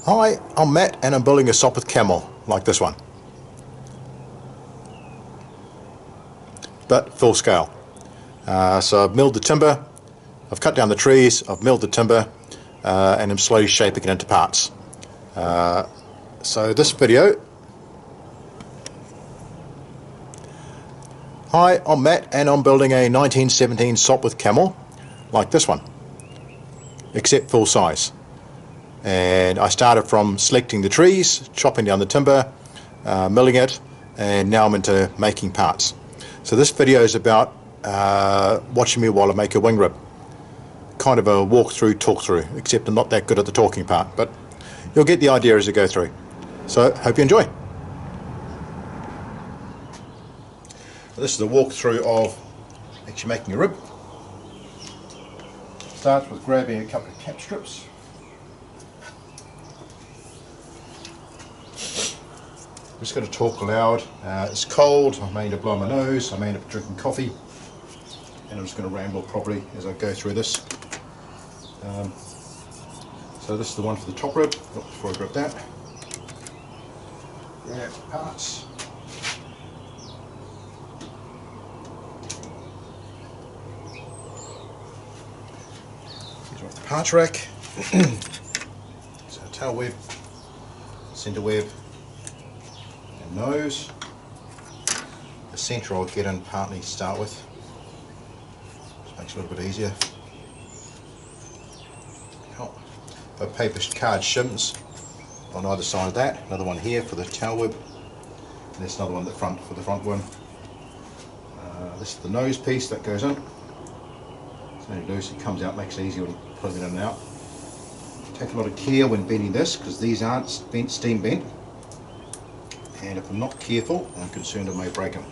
Hi, I'm Matt and I'm building a Sopwith Camel like this one, but full scale. So I've milled the timber, I've cut down the trees, I've milled the timber, and I'm slowly shaping it into parts. So this video. Hi, I'm Matt and I'm building a 1917 Sopwith Camel like this one, except full size. And I started from selecting the trees, chopping down the timber, milling it, and now I'm into making parts. So this video is about watching me while I make a wing rib. Kind of a walk through, talk through, except I'm not that good at the talking part, but you'll get the idea as I go through. So hope you enjoy. This is a walkthrough of actually making a rib. Starts with grabbing a couple of cap strips. I'm just going to talk aloud. It's cold, I may end up blowing my nose, I may end up drinking coffee, and I'm just going to ramble properly as I go through this. So this is the one for the top rib. Before I grab that, grab parts. Here's off the parts rack. So tail web, centre web, nose. The centre I'll get in partly to start with, just makes it a little bit easier. A paper card shims on either side of that, another one here for the tail web, and there's another one at the front for the front one. This is the nose piece that goes in. It's only loose, it comes out, makes it easier when pulling it in and out. Take a lot of care when bending this because these aren't steam bent. And if I'm not careful, I'm concerned I may break them.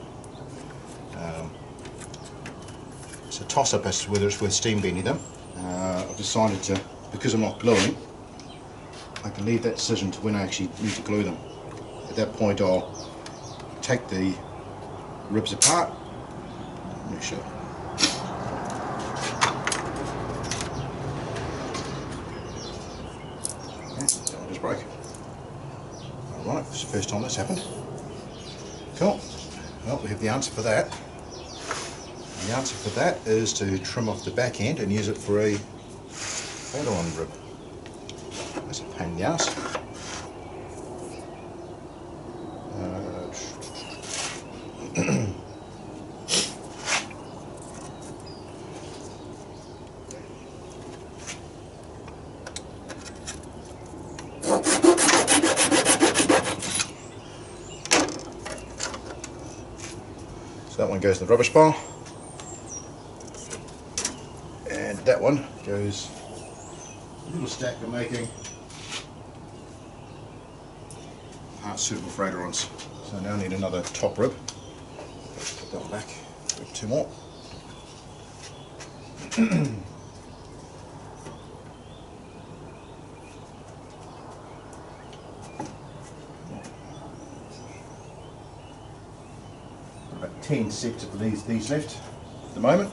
It's a toss-up as to whether it's worth steam bending them. I've decided to, because I'm not gluing, I can leave that decision to when I actually need to glue them. At that point I'll take the ribs apart, make sure. Okay, that one just broke. Alright, it's the first time that's happened. Cool. Well, we have the answer for that. And the answer for that is to trim off the back end and use it for a follow-on rib. That's a pain in the ass. So that one goes in the rubbish pile, and that one goes a little stack we're making parts suitable for ailerons. So now I need another top rib. Put that one back, grab two more. About 10 sets of these left at the moment.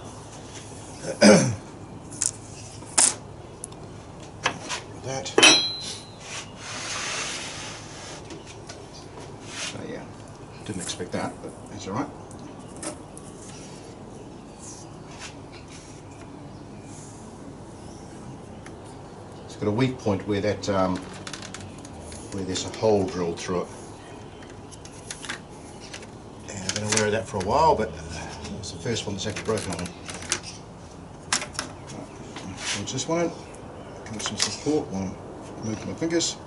That. So yeah, didn't expect that, but that's alright. It's got a weak point where that where there's a hole drilled through it. And I've been aware of that for a while, but it's the first one that's actually broken on me. Right, this one. Give some support while I'm moving my fingers.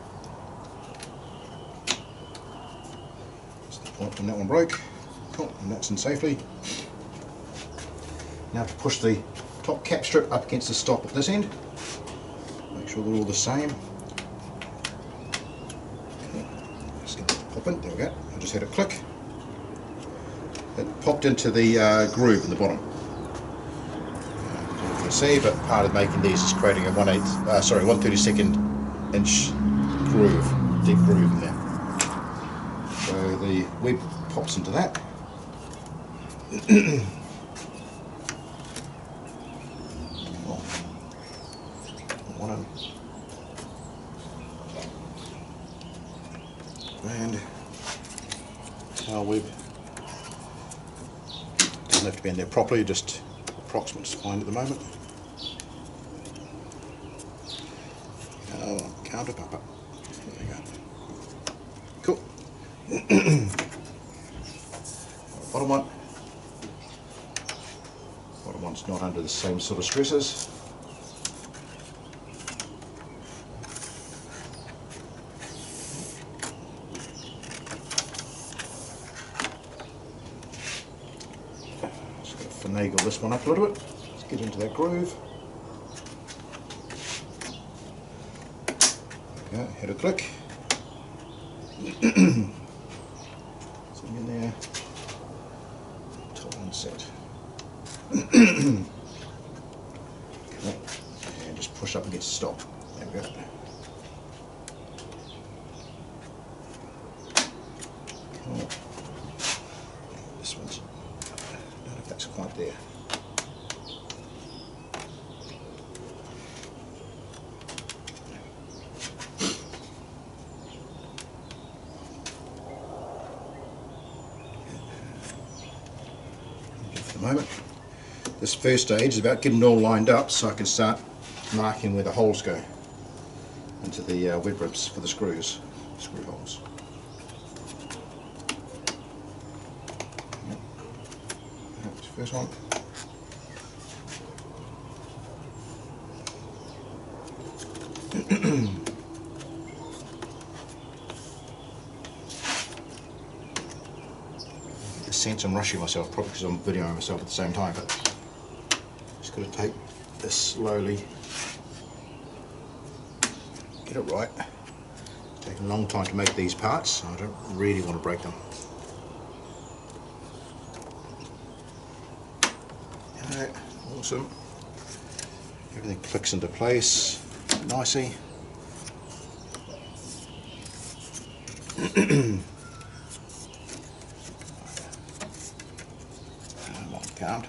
That's the point when that one broke. Cool, and that's in safely. Now to push the top cap strip up against the stop at this end. Make sure they're all the same. Just get that pop in, there we go. I just had a click. It popped into the groove in the bottom. See, but part of making these is creating a 1/32 inch groove, deep groove in there. So the web pops into that. tail web. Doesn't have to be in there properly, just approximate is fine at the moment. Oh, count it up. There we go. Cool. Bottom one. Bottom one's not under the same sort of stresses. Finagle this one up a little bit. Let's get into that groove. There we go, hit a click. Something in there. Top one set. Cool. And just push up against the stop. There we go. Cool. This one's, I don't know if that's quite there. For the moment, this first stage is about getting it all lined up so I can start marking where the holes go into the web ribs for the screws, screw holes. That's the first one. I sense I'm rushing myself, probably because I'm videoing myself at the same time, but just got to take this slowly, get it right. It's taken a long time to make these parts, so I don't really want to break them. Alright, awesome. Everything clicks into place nicely. Count.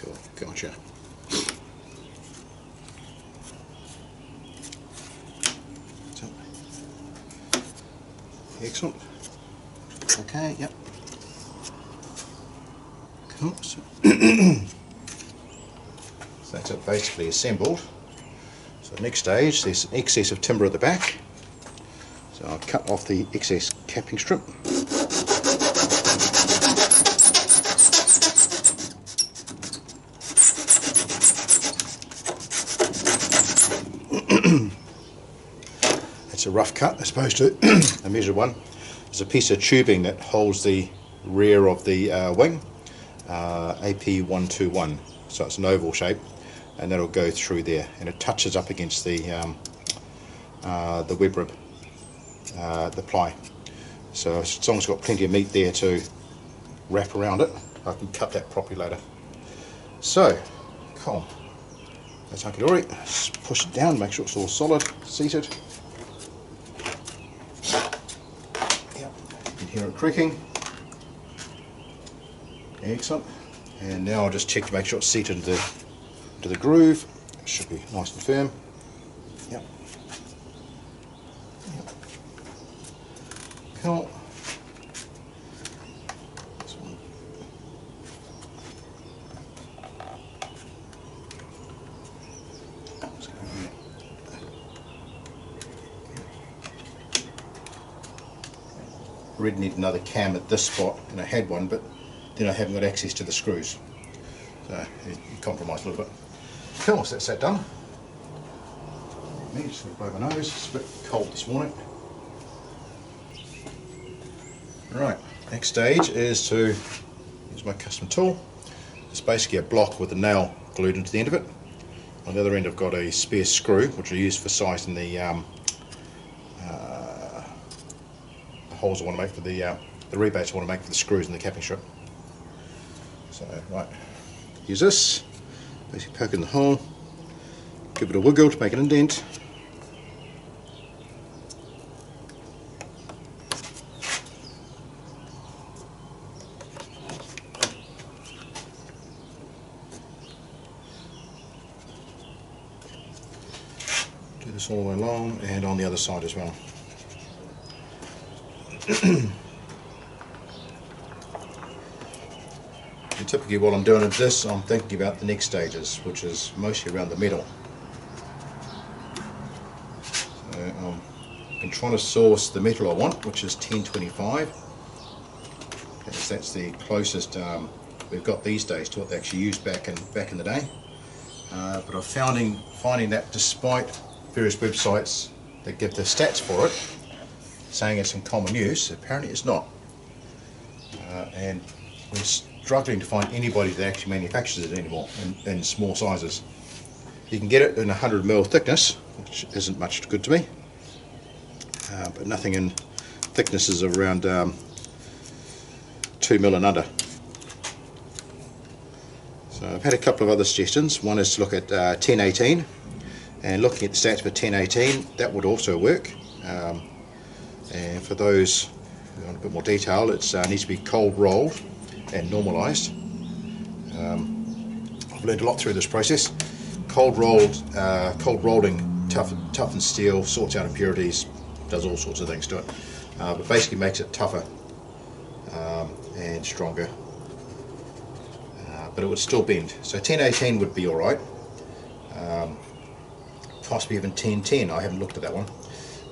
Cool, gotcha. Excellent. Okay, yep. Cool. So that's it basically assembled. So next stage, there's some excess of timber at the back. So I'll cut off the excess capping strip. It's a rough cut as opposed to a measured one. There's a piece of tubing that holds the rear of the wing, Ep22, so it's an oval shape, and that'll go through there, and it touches up against the web rib, the ply. So as long as it's got plenty of meat there to wrap around it, I can cut that properly later. So, cool. That's hunky-dory. Just push it down, make sure it's all solid, seated. Hear it creaking. Excellent. And now I'll just check to make sure it's seated into the groove. It should be nice and firm. Yep. Yep. Cool. This one. Really need another cam at this spot, and I had one, but then I haven't got access to the screws, so you compromise a little bit. Cool, so that's that done. Me just going to blow my nose, it's a bit cold this morning. Right, next stage is to use my custom tool. It's basically a block with a nail glued into the end of it. On the other end I've got a spare screw, which I use for sizing the holes I want to make for the rebates I want to make for the screws and the capping strip. So, right, use this, basically poke in the hole, Give it a wiggle to make an indent. Do this all the way along and on the other side as well. And typically while I'm doing this, I'm thinking about the next stages, which is mostly around the metal. So I've been trying to source the metal I want, which is 1025. Because that's the closest we've got these days to what they actually used back in the day. But I'm finding that despite various websites that give the stats for it, saying it's in common use, apparently it's not. And we're struggling to find anybody that actually manufactures it anymore in small sizes. You can get it in 100mm thickness, which isn't much good to me, but nothing in thicknesses of around 2mm and under. So I've had a couple of other suggestions. One is to look at 1018, and looking at the stats for 1018, that would also work. And for those who want a bit more detail, it needs to be cold rolled and normalised. I've learned a lot through this process. Cold rolling toughens steel, sorts out impurities, does all sorts of things to it, but basically makes it tougher and stronger. But it would still bend. So 1018 would be alright. Possibly even 1010, I haven't looked at that one.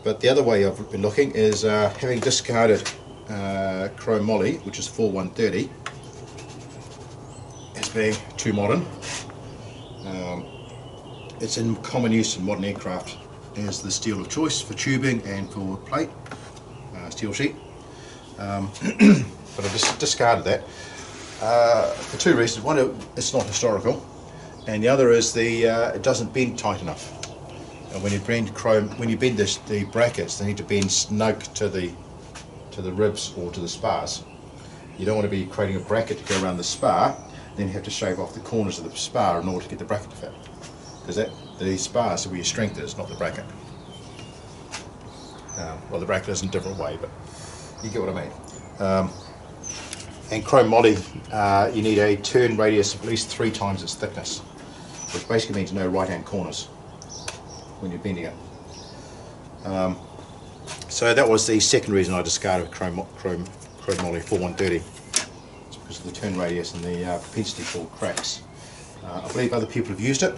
But the other way I've been looking is having discarded chrome moly, which is 4130, as being too modern. It's in common use in modern aircraft as the steel of choice for tubing and for plate, steel sheet. But I just discarded that for two reasons. One, it's not historical, and the other is it doesn't bend tight enough. And when you bend the brackets, they need to bend snug to the ribs or to the spars. You don't want to be creating a bracket to go around the spar, then you have to shave off the corners of the spar in order to get the bracket to fit. Because the spars are where your strength is, not the bracket. Well, the bracket is in a different way, but you get what I mean. And chrome moly, you need a turn radius of at least 3 times its thickness, which basically means no right-hand corners when you're bending it. So that was the second reason I discarded chrome moly 4130. It's because of the turn radius and the propensity for cracks. I believe other people have used it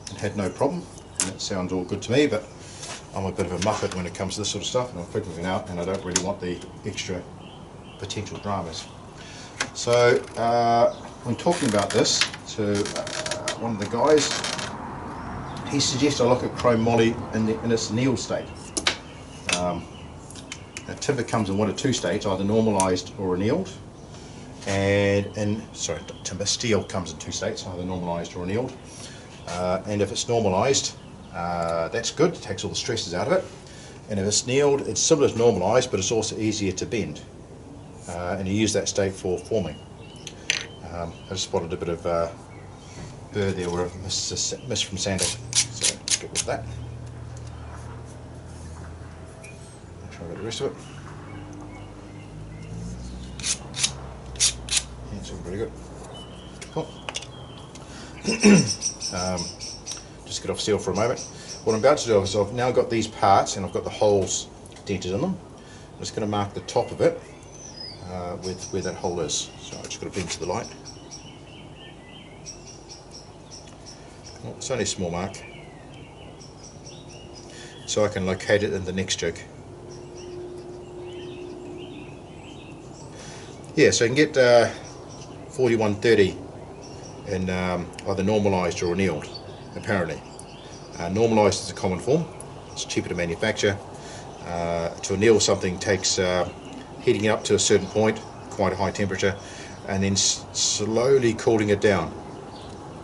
and had no problem, and it sounds all good to me, but I'm a bit of a muppet when it comes to this sort of stuff, and I'm figuring it out, and I don't really want the extra potential dramas. So when talking about this to one of the guys, he suggests I look at chrome moly in its annealed state. Now, timber comes in one of two states, either normalised or annealed. Steel comes in 2 states, either normalised or annealed. And if it's normalised, that's good, it takes all the stresses out of it. And if it's annealed, it's similar to normalised, but it's also easier to bend. And you use that state for forming. I just spotted a bit of bird there where I missed from sanding, so let's get rid of that. I'll try with the rest of it. Yeah, it's all pretty good. Cool. Just get off steel for a moment. What I'm about to do is I've now got these parts and I've got the holes dented in them. I'm just going to mark the top of it with where that hole is. So I've just got to bring to the light. Well, it's only a small mark, so I can locate it in the next jig. Yeah, so you can get 4130 in either normalised or annealed, apparently. Normalised is a common form, it's cheaper to manufacture. To anneal something takes heating it up to a certain point, quite a high temperature, and then slowly cooling it down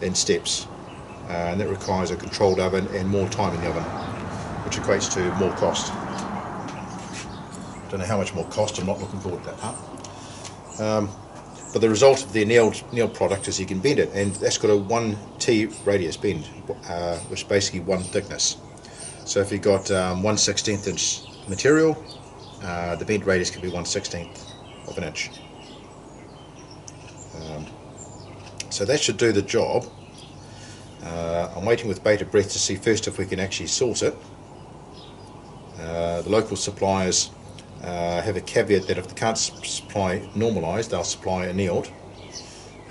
in steps. And that requires a controlled oven and more time in the oven, which equates to more cost. Don't know how much more cost, I'm not looking forward to that part. But the result of the annealed product is you can bend it, and that's got a 1T radius bend, which is basically one thickness. So if you've got 1/16 inch material, the bend radius can be 1/16 of an inch. So that should do the job. I'm waiting with bated breath to see first if we can actually source it. The local suppliers have a caveat that if they can't supply normalised, they'll supply annealed.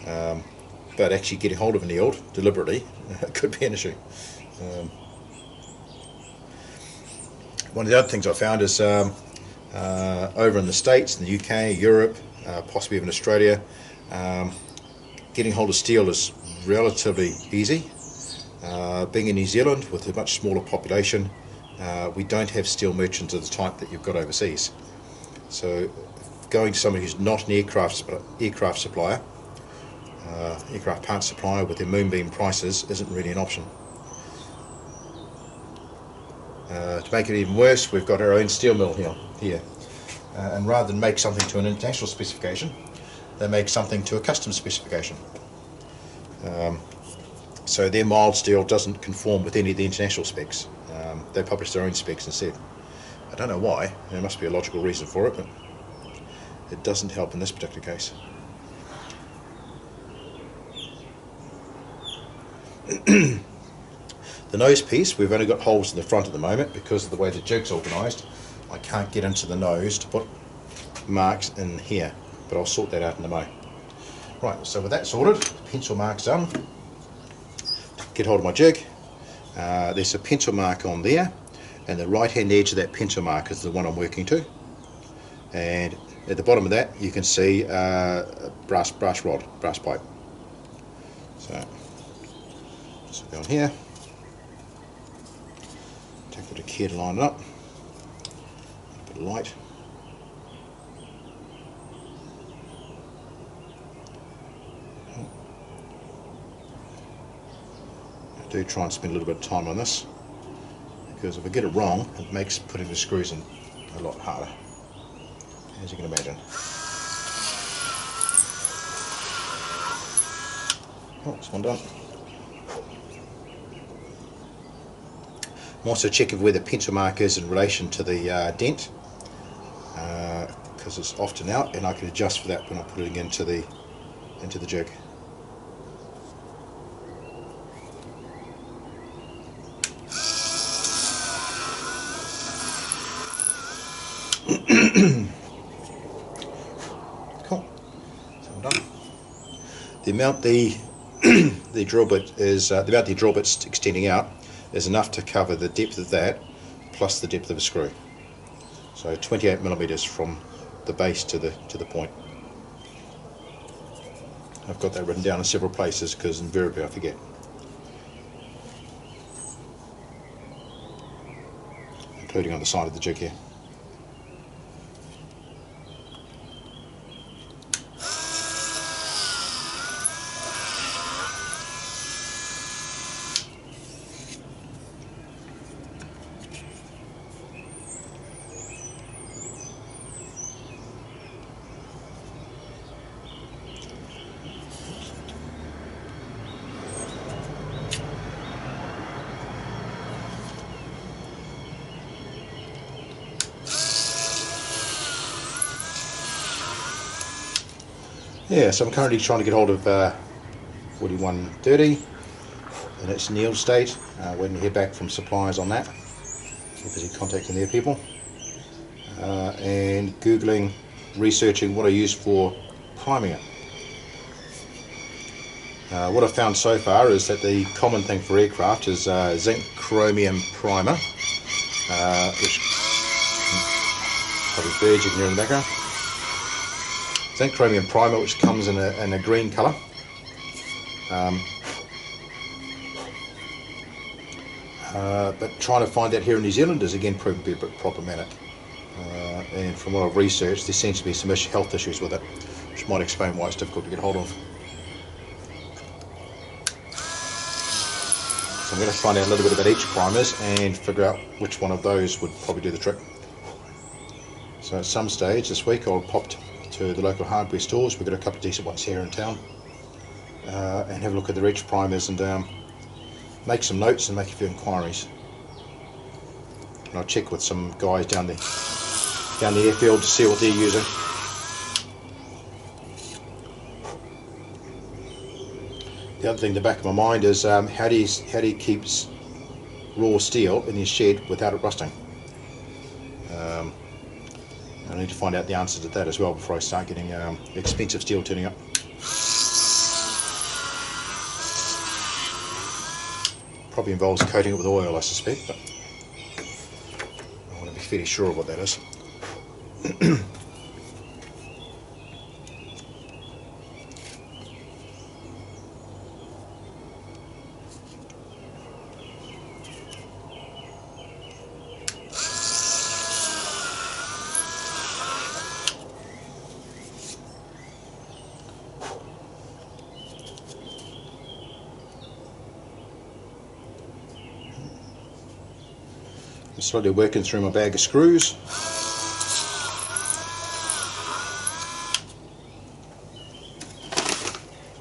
But actually getting hold of annealed deliberately could be an issue. One of the other things I found is over in the States, in the UK, Europe, possibly even Australia, getting hold of steel is relatively easy. Being in New Zealand with a much smaller population, we don't have steel merchants of the type that you've got overseas. So going to somebody who's not an aircraft supplier, aircraft parts supplier with their moonbeam prices isn't really an option. To make it even worse, we've got our own steel mill here. And rather than make something to an international specification, they make something to a custom specification. So their mild steel doesn't conform with any of the international specs. They publish their own specs instead. I don't know why, there must be a logical reason for it, but it doesn't help in this particular case. The nose piece, we've only got holes in the front at the moment because of the way the jig's organised. I can't get into the nose to put marks in here, but I'll sort that out in a moment. Right, so with that sorted, pencil marks done. Get hold of my jig. There's a pencil mark on there, and the right hand edge of that pencil mark is the one I'm working to. And at the bottom of that you can see a brass pipe. So just go on here, take a bit of care to line it up, a bit of light. I do try and spend a little bit of time on this, because if I get it wrong, it makes putting the screws in a lot harder, as you can imagine. Oh, this one done. I'm also checking where the pencil mark is in relation to the dent, because it's often out, and I can adjust for that when I'm putting it into the jig. Cool. So I'm done. The amount the drill bit is the amount the drill bit's extending out is enough to cover the depth of that plus the depth of a screw. So 28mm from the base to the point. I've got that written down in several places because invariably I forget. Including on the side of the jig here. Yeah, so I'm currently trying to get hold of 4130 in its annealed state. Waiting to hear back from suppliers on that. I'm busy contacting their people. And Googling, researching what I use for priming it. What I've found so far is that the common thing for aircraft is zinc chromium primer, which probably birds you can hear in the background. Zinc chromium primer, which comes in a green colour. But trying to find that here in New Zealand is again proving to be a bit problematic. And from what I've researched, there seems to be some health issues with it, which might explain why it's difficult to get hold of. So I'm going to find out a little bit about each primers and figure out which one of those would probably do the trick. So at some stage this week I'll pop to the local hardware stores. We've got a couple of decent ones here in town, and have a look at the edge primers and make some notes and make a few inquiries. And I'll check with some guys down the airfield to see what they're using. The other thing in the back of my mind is how do you keep raw steel in his shed without it rusting? I need to find out the answer to that as well before I start getting expensive steel turning up. Probably involves coating it with oil, I suspect, but I want to be fairly sure of what that is. I'm slowly working through my bag of screws.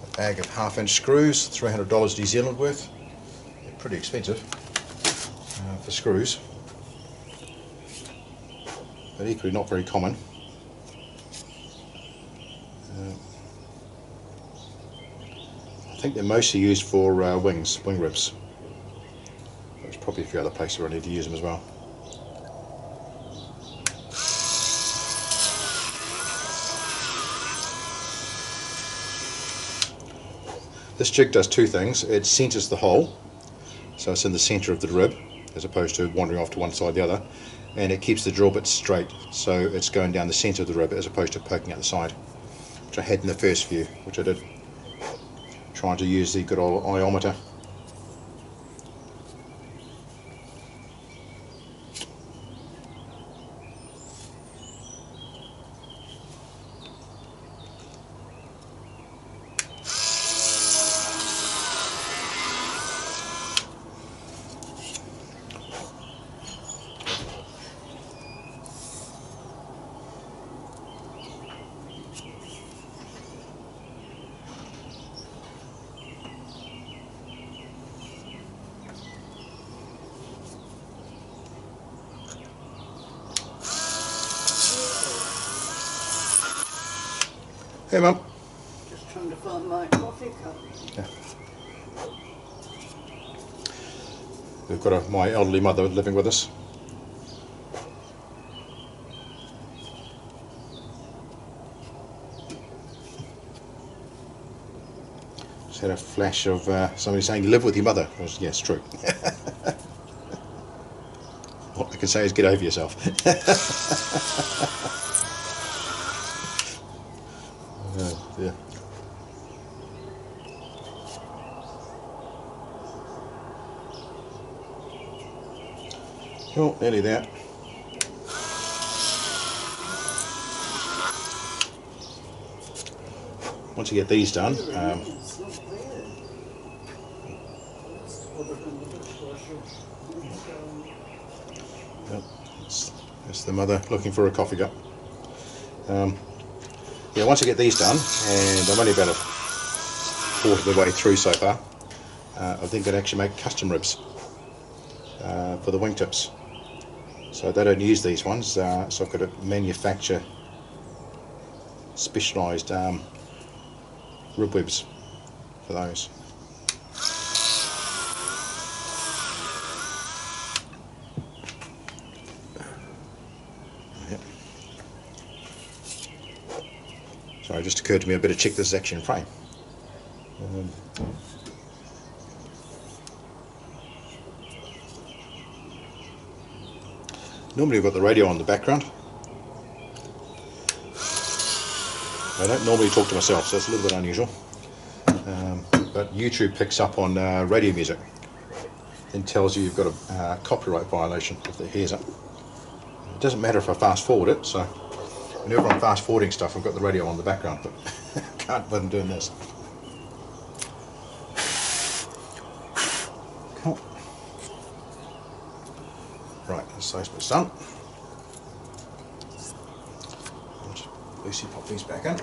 A bag of 1/2-inch screws, $300 New Zealand worth. They're pretty expensive for screws, but equally not very common. I think they're mostly used for wing ribs. There's probably a few other places where I need to use them as well. This jig does two things. It centers the hole, so it's in the center of the rib as opposed to wandering off to one side or the other, and it keeps the drill bit straight, so it's going down the center of the rib as opposed to poking out the side, which I had in the first view, which I did trying to use the good old iometer. Hey Mum. Just trying to find my coffee cup. Yeah. We've got my elderly mother living with us. Just had a flash of somebody saying, live with your mother. Yeah, it's true. What I can say is get over yourself. Oh dear. Well, nearly there. Once you get these done, that's the mother looking for a coffee cup. Yeah, once I get these done, and I'm only about a quarter of the way through so far, I think I'd actually make custom ribs for the wingtips. So they don't use these ones, so I've got to manufacture specialised rib webs for those. Yep. Sorry, it just occurred to me I better check this is actually in frame. Normally I've got the radio on the background. I don't normally talk to myself, so it's a little bit unusual. But YouTube picks up on radio music and tells you you've got a copyright violation if it hears it. It doesn't matter if I fast forward it, so whenever I'm fast forwarding stuff I've got the radio on the background, but I can't let them doing this. Cool. Right, this size bit's done. Lucy, pop these back in.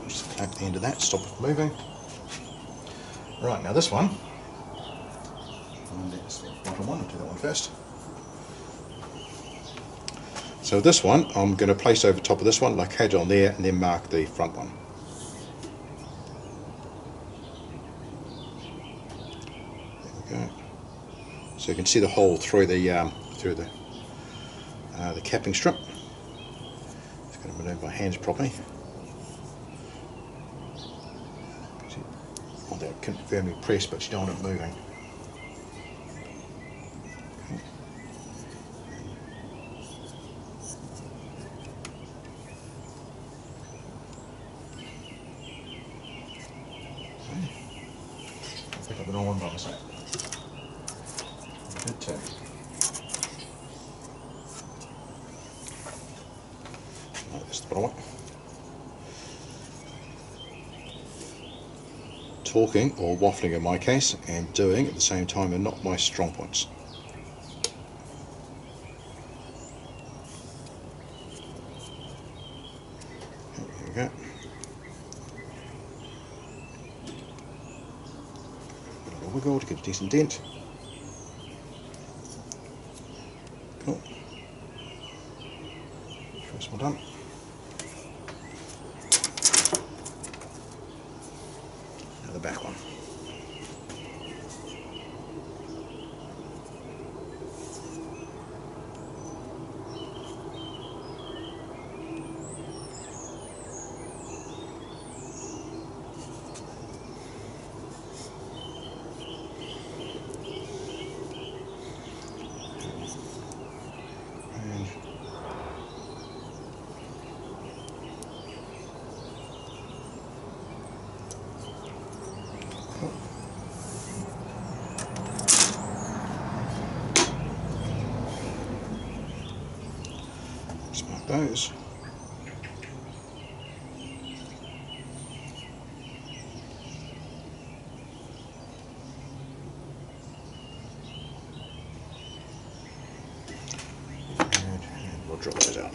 Just clamp the end of that, stop it moving. Right, now this one, and that's the bottom one, I'll do that one first. So this one, I'm going to place over top of this one, locate it on there, and then mark the front one. There we go. So you can see the hole through the capping strip. Just going to maneuver my hands properly. I want that firmly pressed, but you don't want it moving. I picked up the wrong one by mistake. Good too. Right, that's the bottom one. Talking, or waffling in my case, and doing at the same time are not my strong points. There we go. A little wiggle to get a decent dent. Cool. First one done. Now the back one. Just mark those. And we'll drop those out.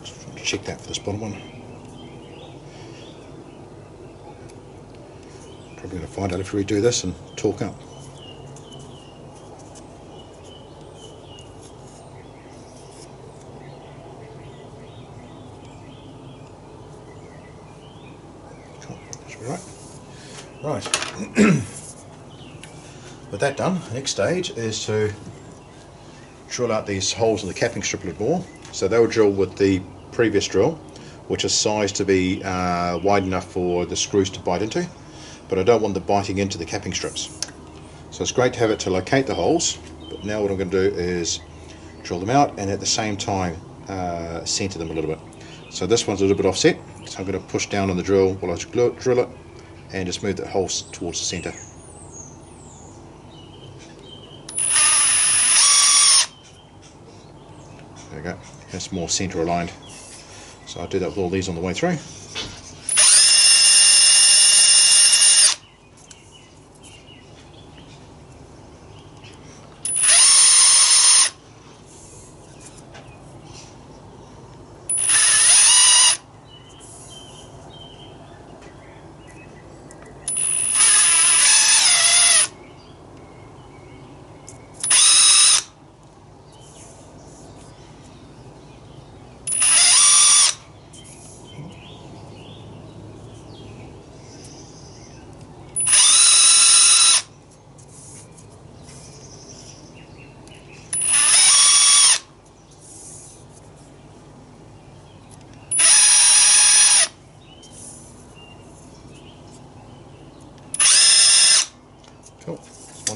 Just trying to check that for this bottom one. Probably going to find out if we redo this and torque up. Cool, that should be right. Right. With that done, the next stage is to drill out these holes in the capping strip a little more. So they will drill with the previous drill, which is sized to be wide enough for the screws to bite into, but I don't want them biting into the capping strips. So it's great to have it to locate the holes, but now what I'm going to do is drill them out and at the same time center them a little bit. So this one's a little bit offset, so I'm going to push down on the drill while I drill it and just move the holes towards the center. There we go, that's more center aligned. So I'll do that with all these on the way through.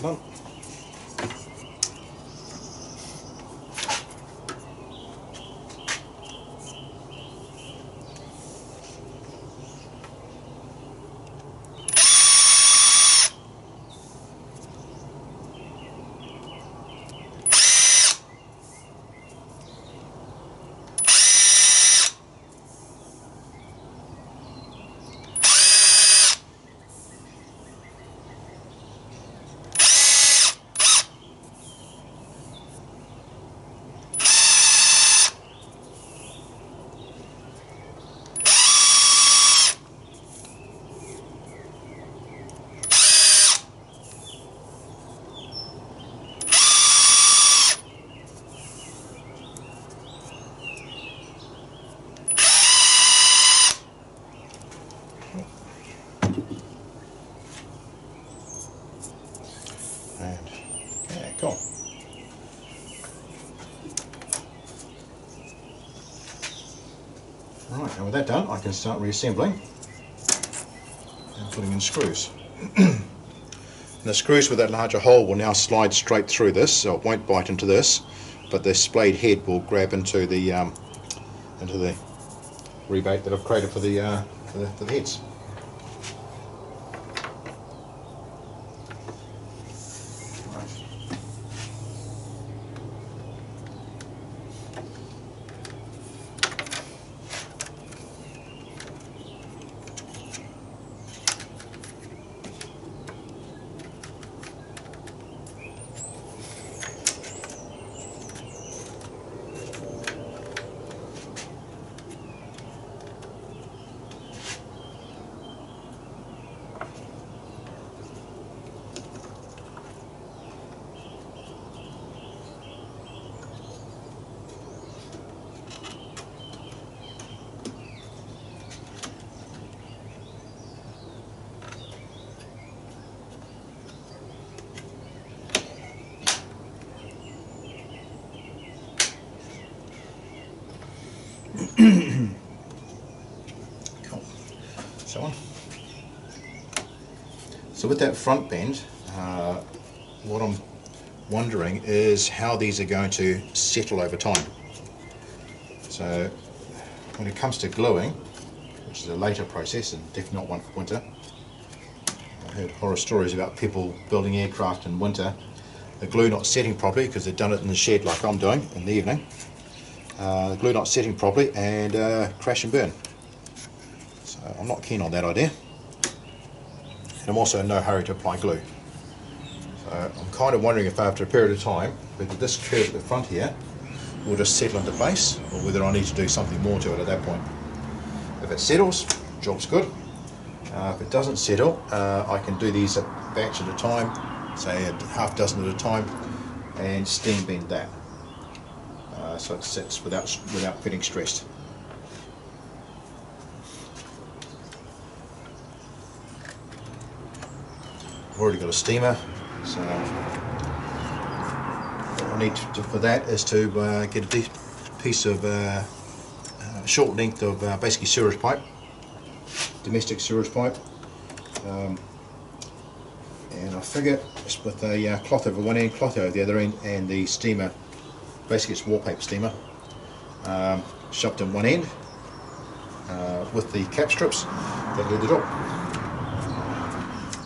Well done. And yeah, cool. Right, and with that done, I can start reassembling and putting in screws. And the screws with that larger hole will now slide straight through this, so it won't bite into this, but the splayed head will grab into the rebate that I've created for the heads. Cool. So with that front bend, what I'm wondering is how these are going to settle over time. So when it comes to gluing, which is a later process and definitely not one for winter, I heard horror stories about people building aircraft in winter, the glue not setting properly because they've done it in the shed like I'm doing in the evening. The glue not setting properly and crash and burn. So I'm not keen on that idea. And I'm also in no hurry to apply glue. So I'm kind of wondering if after a period of time, whether this curve at the front here will just settle into place or whether I need to do something more to it at that point. If it settles, job's good. If it doesn't settle, I can do these a batch at a time, say a half dozen at a time, and steam bend that. So it sits without getting stressed. I've already got a steamer, so what I need to for that is to get a deep piece of short length of basically sewerage pipe, domestic sewerage pipe, and I figure it's with a cloth over one end, cloth over the other end, and the steamer. Basically it's wallpaper steamer, shoved in one end with the cap strips that do the job.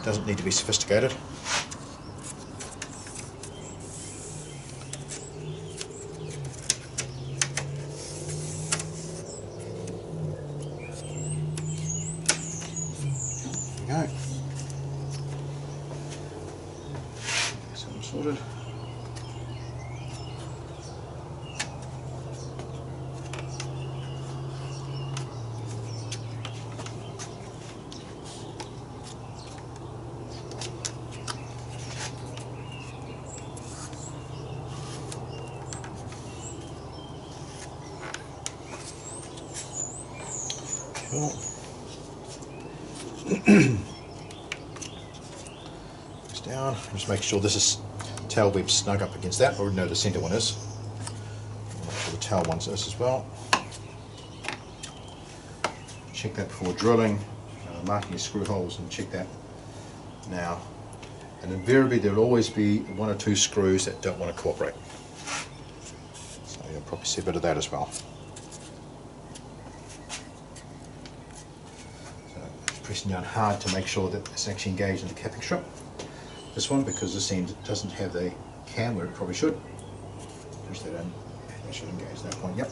Doesn't need to be sophisticated. There we go. So I'm sorted. Cool. Goes down. Just make sure this is tail web snug up against that. I already know the centre one is. Make sure the tail one's is as well. Check that before drilling, marking your screw holes, and check that now. and invariably there will always be one or two screws that don't want to cooperate. So you'll probably see a bit of that as well. So pressing down hard to make sure that it's actually engaged in the capping strip. This one, because this end doesn't have the cam where it probably should. Push that in, that should engage that point, yep.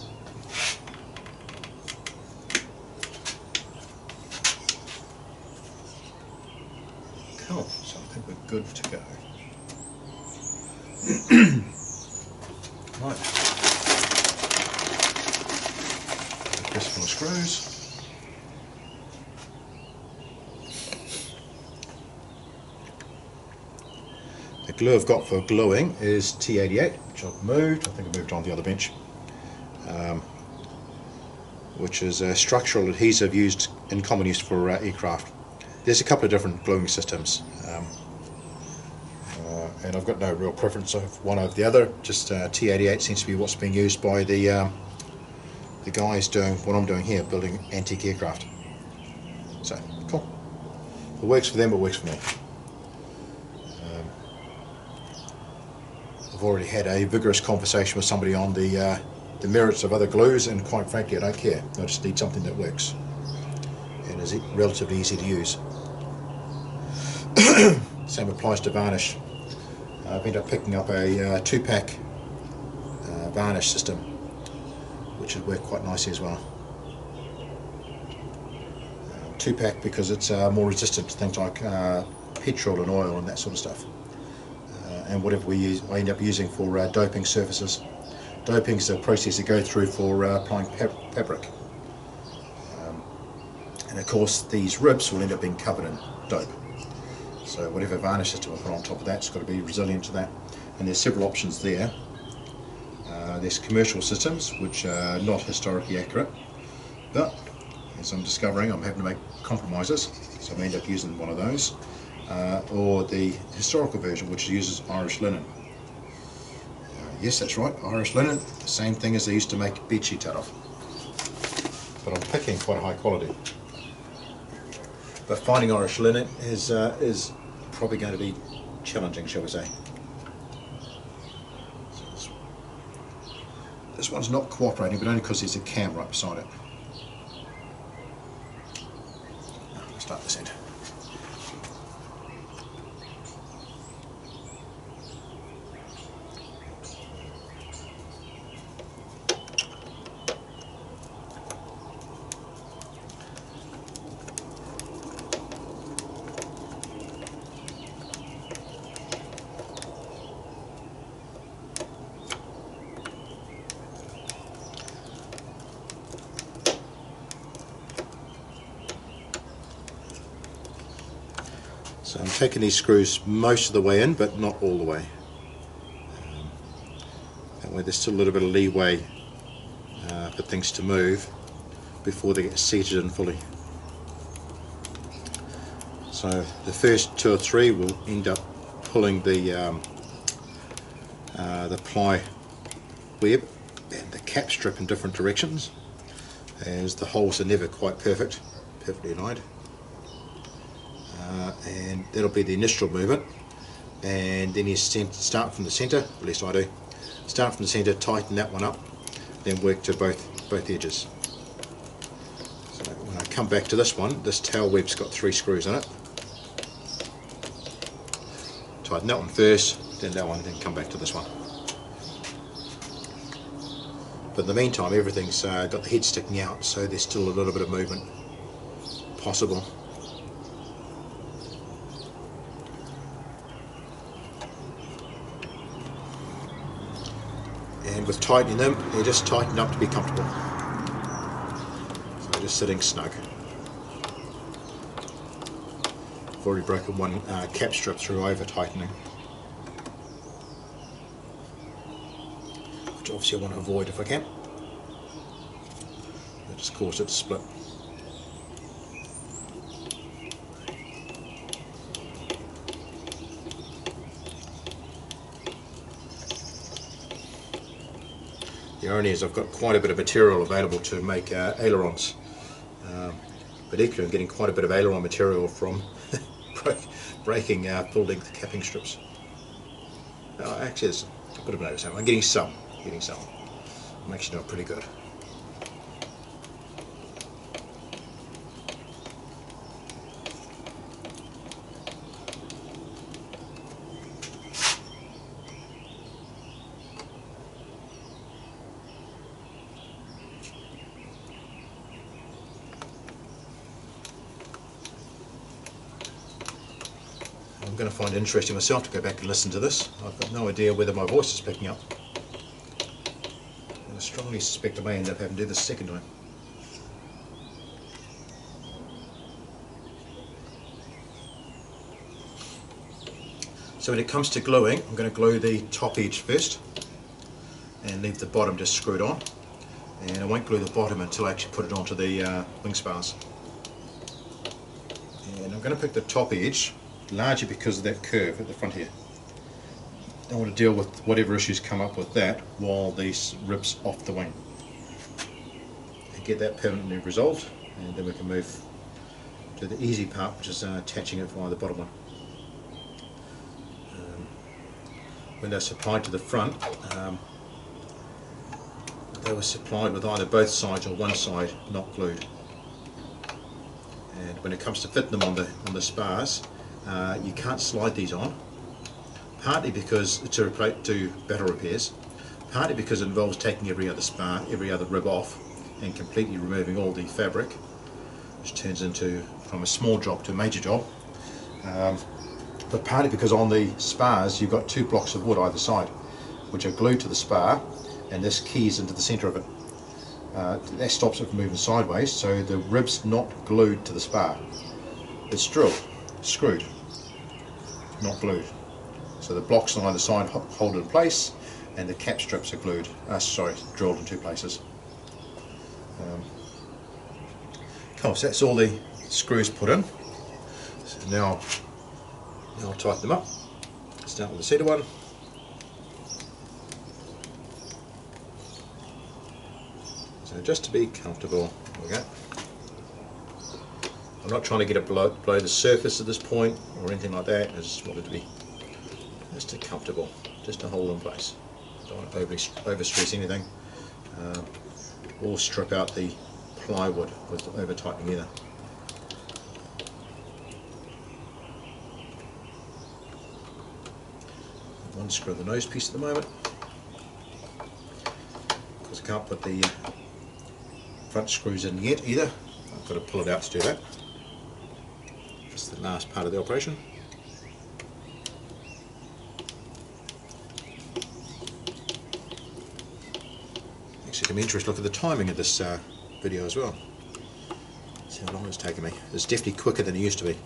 Cool, so I think we're good to go. Right. Press full of screws. The glue I've got for gluing is T88, which I've moved. I think I moved on the other bench, which is a structural adhesive used in common use for aircraft. There's a couple of different gluing systems, and I've got no real preference of one over the other. Just T88 seems to be what's being used by the guys doing what I'm doing here, building antique aircraft. So cool. If it works for them, it works for me. I've already had a vigorous conversation with somebody on the merits of other glues, and quite frankly I don't care. I just need something that works and is relatively easy to use. Same applies to varnish. I've ended up picking up a 2-pack varnish system, which would work quite nicely as well. 2-pack because it's more resistant to things like petrol and oil and that sort of stuff. And whatever we use, I end up using for doping surfaces. Doping is a process to go through for applying fabric. And of course these ribs will end up being covered in dope. So whatever varnish system I put on top of that's got to be resilient to that. And there's several options there. There's commercial systems which are not historically accurate, but as I'm discovering I'm having to make compromises, so I may end up using one of those. Or the historical version, which uses Irish linen. Yes, that's right, Irish linen, the same thing as they used to make bedsheets out of. But I'm picking quite a high quality. But finding Irish linen is probably going to be challenging, shall we say. So this one's not cooperating, but only because there's a cam right beside it. I'll start this end. So I'm taking these screws most of the way in, but not all the way. That way there's still a little bit of leeway for things to move before they get seated in fully. So the first 2 or 3 will end up pulling the ply web and the cap strip in different directions, as the holes are never quite perfectly aligned. And that'll be the initial movement, and then you start from the centre, at least I do. Start from the centre, tighten that one up, then work to both edges. So when I come back to this one, this tail web's got 3 screws in it. Tighten that one first, then that one, then come back to this one. But in the meantime, everything's got the head sticking out, so there's still a little bit of movement possible. And with tightening them, they're just tightened up to be comfortable. So they're just sitting snug. I've already broken one cap strip through over tightening, which obviously I want to avoid if I can. That just caused it to split. The irony is I've got quite a bit of material available to make ailerons, but equally I'm getting quite a bit of aileron material from breaking full length capping strips. Actually, there's a bit of an oversell. I'm getting some. I'm actually doing pretty good. I'm going to find it interesting myself to go back and listen to this. I've got no idea whether my voice is picking up. And I strongly suspect I may end up having to do this second time. So when it comes to gluing, I'm going to glue the top edge first and leave the bottom just screwed on. And I won't glue the bottom until I actually put it onto the wing spars. And I'm going to pick the top edge largely because of that curve at the front here. I want to deal with whatever issues come up with that while these ribs off the wing. And get that permanently resolved, and then we can move to the easy part, which is attaching it via the bottom one. When they're supplied to the front, they were supplied with either both sides or one side not glued. And when it comes to fitting them on the spars, you can't slide these on, partly because to do battle repairs, partly because it involves taking every other spar, every other rib off and completely removing all the fabric, which turns into from a small job to a major job, but partly because on the spars you've got two blocks of wood either side which are glued to the spar, and this keys into the centre of it. That stops it from moving sideways, so the rib's not glued to the spar. It's drilled, screwed, not glued. So the blocks on either side hold it in place, and the cap strips are drilled in two places. Cool, so that's all the screws put in. So now I'll tighten them up. Start with the centre one. So just to be comfortable, there we go. I'm not trying to get it below the surface at this point or anything like that. I just want it to be just comfortable, just to hold in place. Don't want to overstress anything or strip out the plywood with over tightening either. One screw of the nose piece at the moment because I can't put the front screws in yet either. I've got to pull it out to do that. Just the last part of the operation. Actually, give me interest. Look at the timing of this video as well. See how long it's taken me. It's definitely quicker than it used to be. It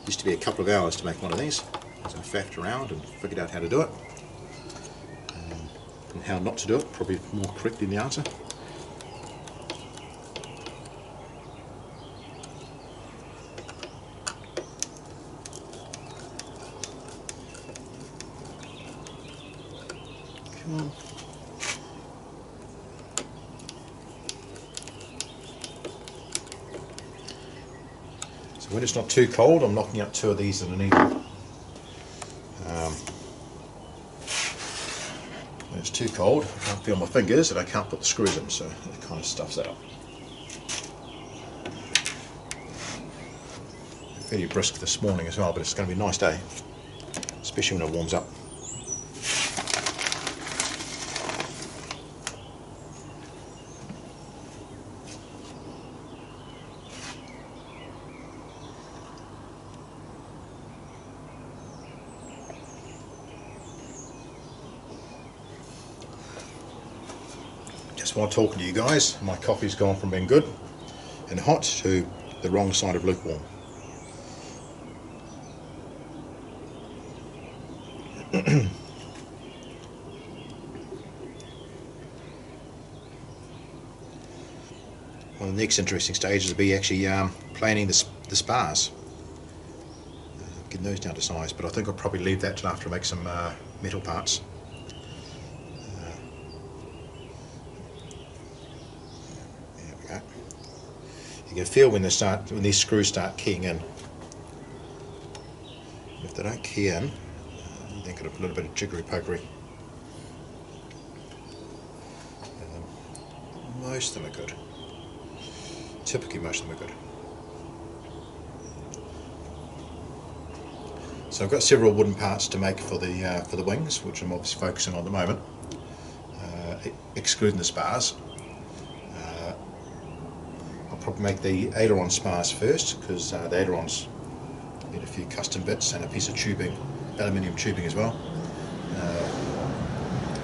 used to be a couple of hours to make one of these. So I faffed around and figured out how to do it, and how not to do it. Probably more correctly the answer. Come on. So when it's not too cold, I'm knocking out two of these underneath. When it's too cold, I can't feel my fingers and I can't put the screws in, so it kind of stuffs that up. Fairly brisk this morning as well, but it's going to be a nice day, especially when it warms up. Just while talking to you guys, my coffee's gone from being good and hot to the wrong side of lukewarm. Well, the next interesting stage will be actually planing the spars, getting those down to size, but I think I'll probably leave that till after I make some metal parts. There we go. You can feel when these screws start keying in. they don't key in, they've got a little bit of jiggery pokery. Most of them are good. Typically most of them are good. So I've got several wooden parts to make for the wings, which I'm obviously focusing on at the moment, excluding the spars. I'll probably make the aileron spars first, because the ailerons need a few custom bits and a piece of tubing, aluminium tubing as well.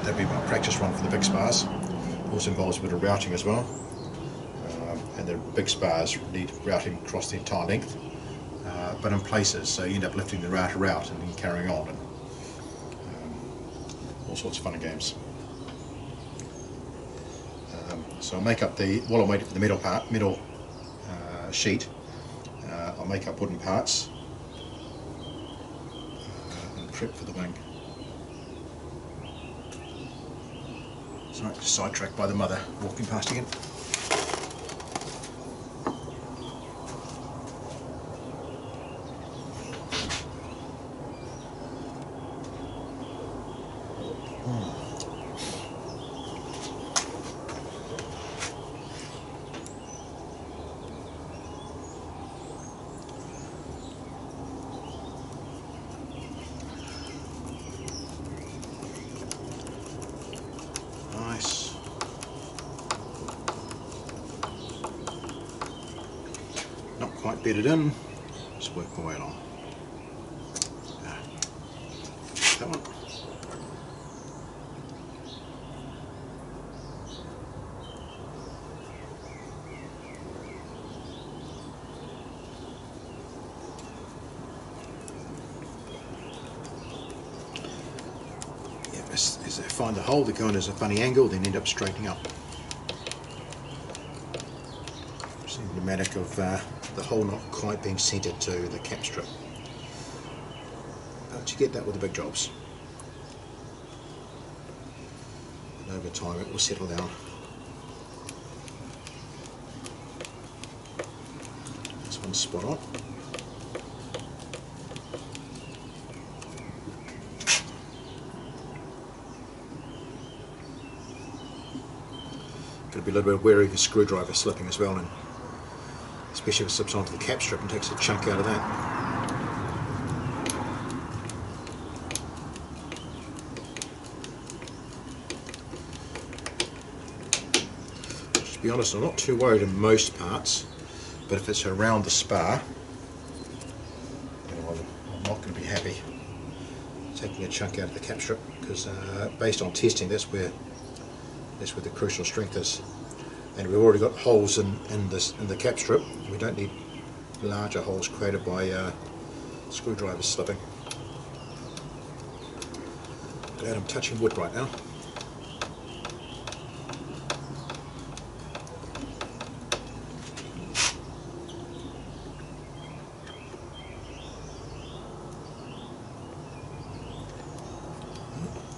That'll be my practice run for the big spars. Also involves a bit of routing as well, and the big spars need routing across the entire length, but in places, so you end up lifting the router out and then carrying on, and all sorts of fun and games. So I'll make up while I'm waiting for the metal sheet, I'll make up wooden parts and prep for the wing. Sorry, just sidetracked by the mother walking past again. Nice. Not quite bedded in. Just work my way along. That one. As they find the hole, they go in as a funny angle, then end up straightening up. Symptomatic of the hole not quite being centered to the cap strip. But you get that with the big jobs. And over time it will settle down. This one's spot on. Got to be a little bit wary of your screwdriver slipping as well, and especially if it slips onto the cap strip and takes a chunk out of that. To be honest, I'm not too worried in most parts, but if it's around the spar, I'm not going to be happy taking a chunk out of the cap strip, because based on testing, that's where the crucial strength is, and we've already got holes in the cap strip. We don't need larger holes created by screwdrivers slipping. Glad I'm touching wood right now.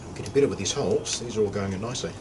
I'm getting better with these holes. These are all going in nicely.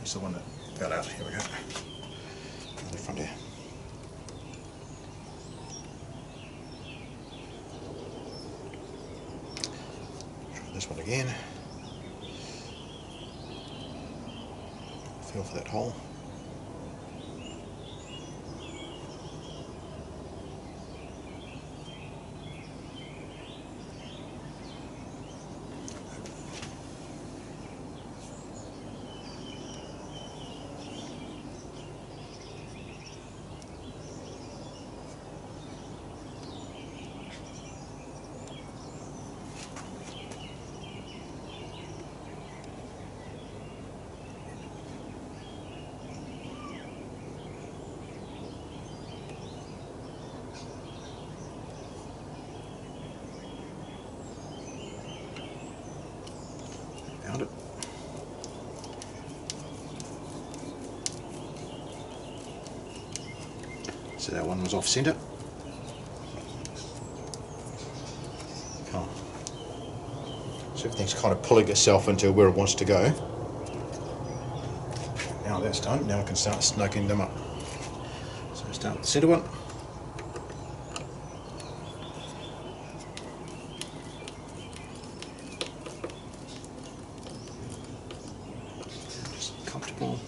It's the one that fell out. Here we go. The front here. Try this one again. Feel for that hole. So that one was off centre. Come on. So everything's kind of pulling itself into where it wants to go. Now that's done, now I can start snaking them up. So start with the centre one. Just comfortable.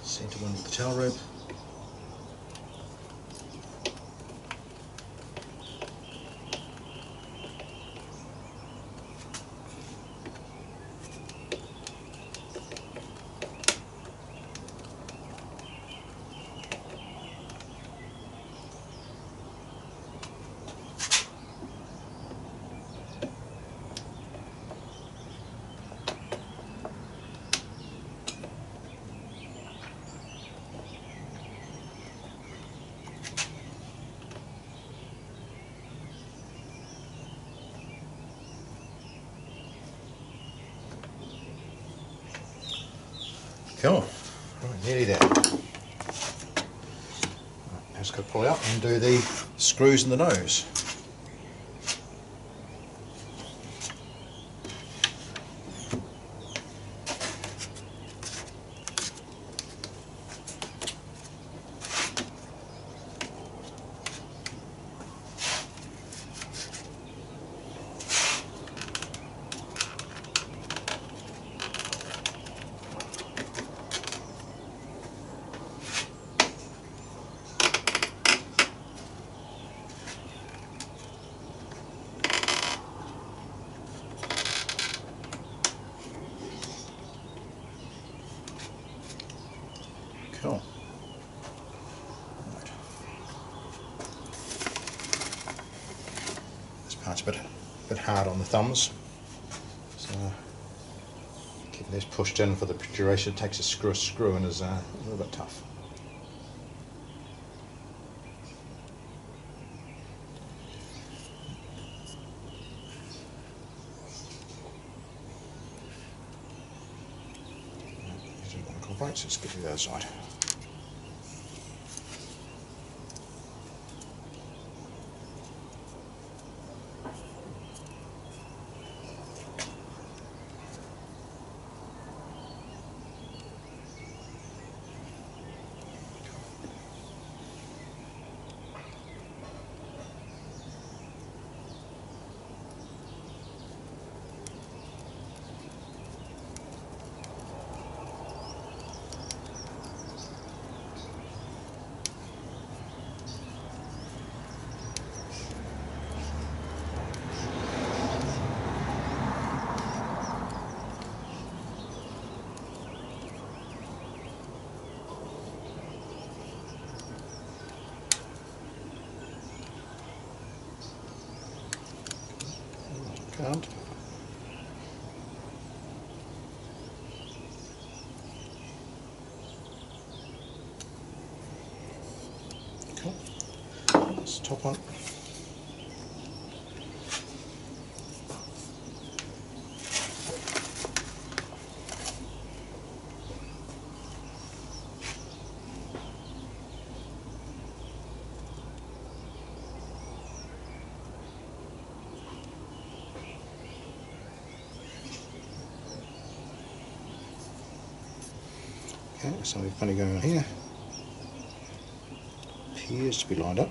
Centre one with the towel rope. Cool. Right, nearly there. Right, now just got to pull out and do the screws in the nose. Cool. Right. This part's a bit hard on the thumbs, so keeping this pushed in for the duration it takes to screw a screw in is a little bit tough. Right, so let's get to the other side. Can't. Cool. That's the top one. Okay, something funny going on here. Appears to be lined up.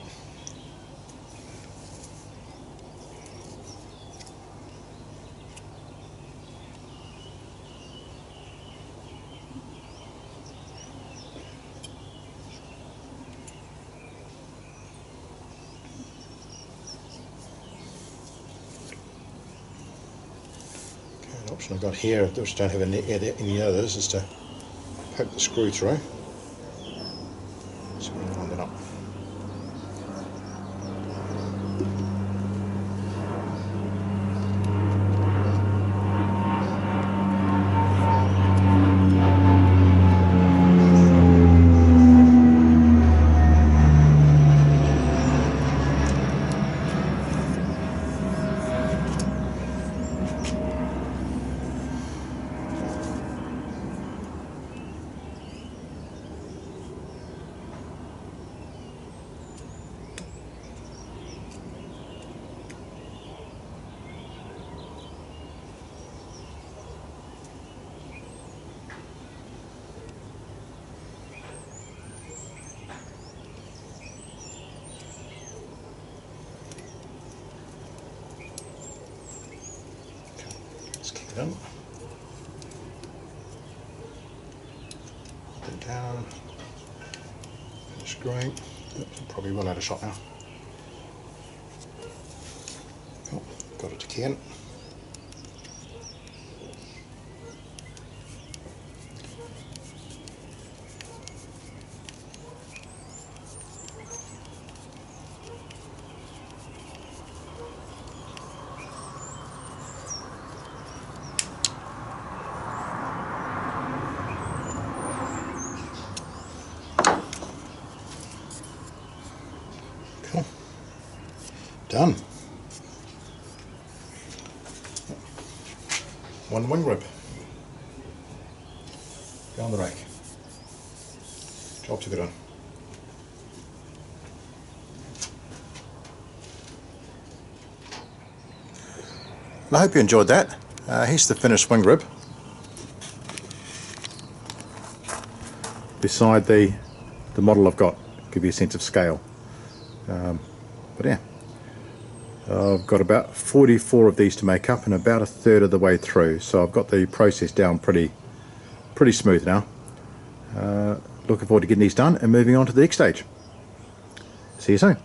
option I've got here, which don't have any others, is to poke the screw through. So we can line that up. Let's keep it in. Put it down. Finish screwing. Oops, I'm probably well out of shot now. Oh, got it again. Cool. Done. One wing rib. Down the rake. Job's a good one. I hope you enjoyed that. Here's the finished wing rib. Beside the model I've got, give you a sense of scale. But yeah, I've got about 44 of these to make up and about a third of the way through, so I've got the process down pretty smooth now. Looking forward to getting these done and moving on to the next stage. See you soon.